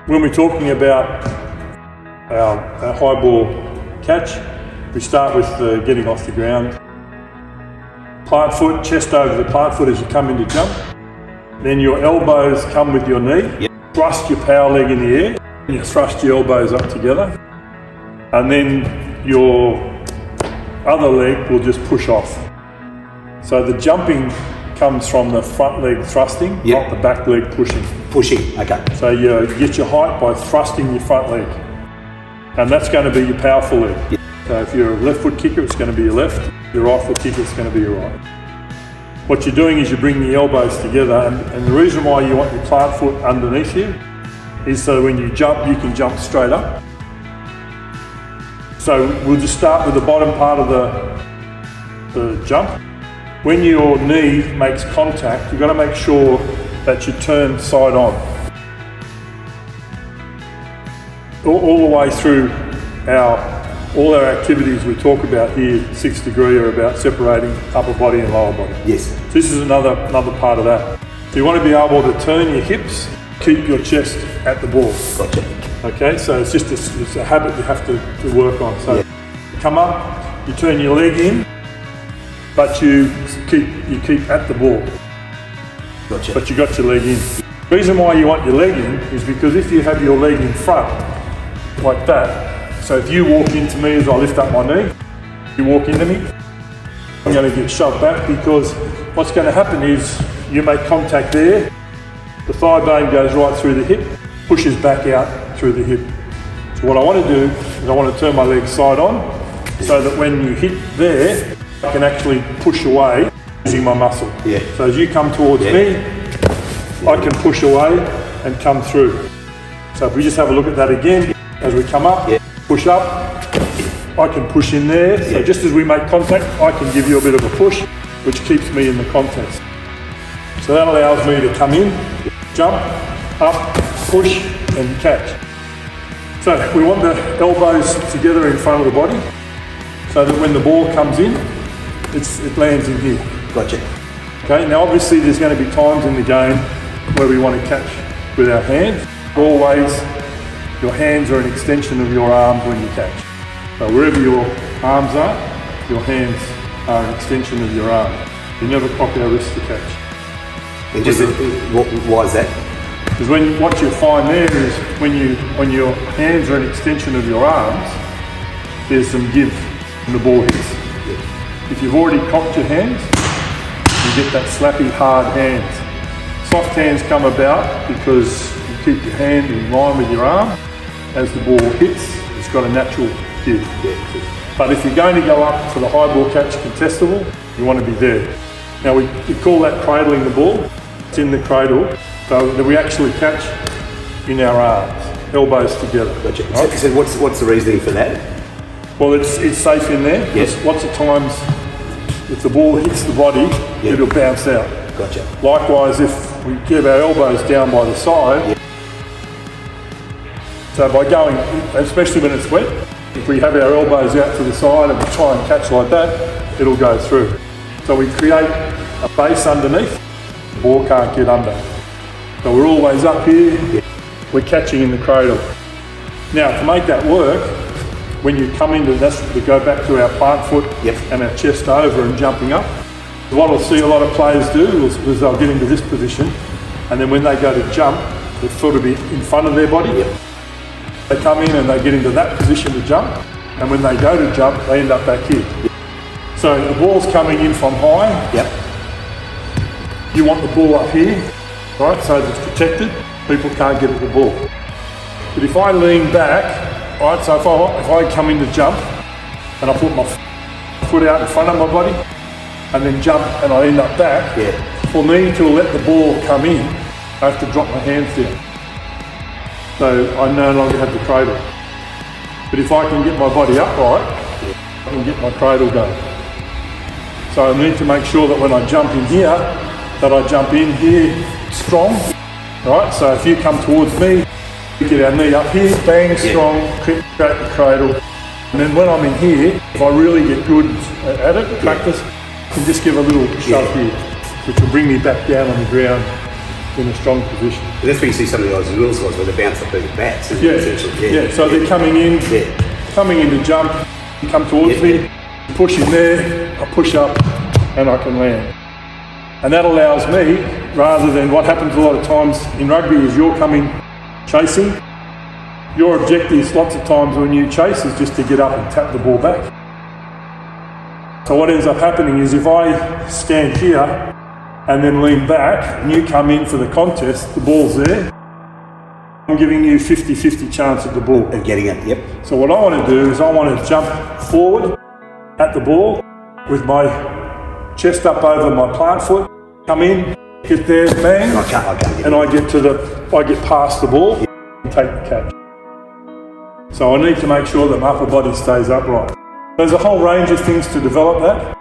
When we're talking about our high ball catch, we start with getting off the ground. Plant foot, chest over the plant foot as you come into jump. Then your elbows come with your knee. Yep. Thrust your power leg in the air. And you thrust your elbows up together. And then your other leg will just push off. So the jumping comes from the front leg thrusting, Yep. not the back leg pushing. Pushing, okay. So you get your height by thrusting your front leg. And that's going to be your powerful leg. Yep. So if you're a left foot kicker, it's going to be your left. If you're a right foot kicker, it's going to be your right. What you're doing is you're bringing the elbows together, and the reason why you want your plant foot underneath you is so when you jump, you can jump straight up. So we'll just start with the bottom part of the jump. When your knee makes contact, you've got to make sure that you turn side on. All the way through all our activities we talk about here, 6 degree, are about separating upper body and lower body. Yes. This is another part of that. So you want to be able to turn your hips, keep your chest at the ball. Gotcha. Okay, so it's just it's a habit you have to work on. So Yeah. you come up, you turn your leg in, but you keep at the ball. Gotcha. But you got your leg in. The reason why you want your leg in is because if you have your leg in front, like that, so if you walk into me as I lift up my knee, you walk into me, I'm going to get shoved back, because what's going to happen is you make contact there, the thigh bone goes right through the hip, pushes back out through the hip. So what I want to do is I want to turn my leg side on, so that when you hit there, I can actually push away using my muscle. Yeah. So as you come towards me, I can push away and come through. So if we just have a look at that again, as we come up, push up, I can push in there. So just as we make contact, I can give you a bit of a push, which keeps me in the context. So that allows me to come in, jump, up, push, and catch. So we want the elbows together in front of the body, so that when the ball comes in, it lands in here. Gotcha. Okay, now obviously there's going to be times in the game where we want to catch with our hands. Always, your hands are an extension of your arms when you catch. So wherever your arms are, your hands are an extension of your arms. You never cock our wrists to catch. And just, why is that? Because what you find there is when your hands are an extension of your arms, there's some give when the ball hits. If you've already cocked your hands, you get that slappy, hard hands. Soft hands come about because you keep your hand in line with your arm. As the ball hits, it's got a natural give. But if you're going to go up to the high ball catch contestable, you want to be there. Now we call that cradling the ball. It's in the cradle, so that we actually catch in our arms, elbows together. Gotcha. Right? So what's the reasoning for that? Well, it's safe in there. Yes. Lots of times, if the ball hits the body, it'll bounce out. Gotcha. Likewise, if we get our elbows down by the side, so by going, especially when it's wet, if we have our elbows out to the side and we try and catch like that, it'll go through. So we create a base underneath, the ball can't get under. So we're always up here, we're catching in the cradle. Now to make that work, when you come into this, we go back to our plant foot and our chest over and jumping up. What I'll see a lot of players do is they'll get into this position, and then when they go to jump, their foot will be in front of their body. They come in and they get into that position to jump, and when they go to jump, they end up back here. So the ball's coming in from high. You want the ball up here, right, so that it's protected. People can't get at the ball. But if I lean back, right, so if I come in to jump, and I put my foot out in front of my body, and then jump and I end up back, for me to let the ball come in, I have to drop my hands down. So I no longer have the cradle. But if I can get my body upright, I can get my cradle going. So I need to make sure that when I jump in here, that I jump in here strong, right? So if you come towards me, we get our knee up here, bang, strong, create the cradle. And then when I'm in here, if I really get good at it, practice, I can just give a little shove here, which will bring me back down on the ground in a strong position. And that's where you see some of the Aussie rules guys where they bounce up those bats. Yeah, Essentially. yeah. So they're coming in, coming in to jump, you come towards me, push in there, I push up, and I can land. And that allows me, rather than what happens a lot of times in rugby is you're coming chasing, your objective lots of times when you chase is just to get up and tap the ball back. So what ends up happening is if I stand here and then lean back and you come in for the contest, the ball's there, I'm giving you 50-50 chance at the ball. And getting it, yep. So what I want to do is I want to jump forward at the ball with my chest up over my plant foot, come in, get there, bang, I can't get and I get past the ball and take the catch. So I need to make sure that my upper body stays upright. There's a whole range of things to develop that.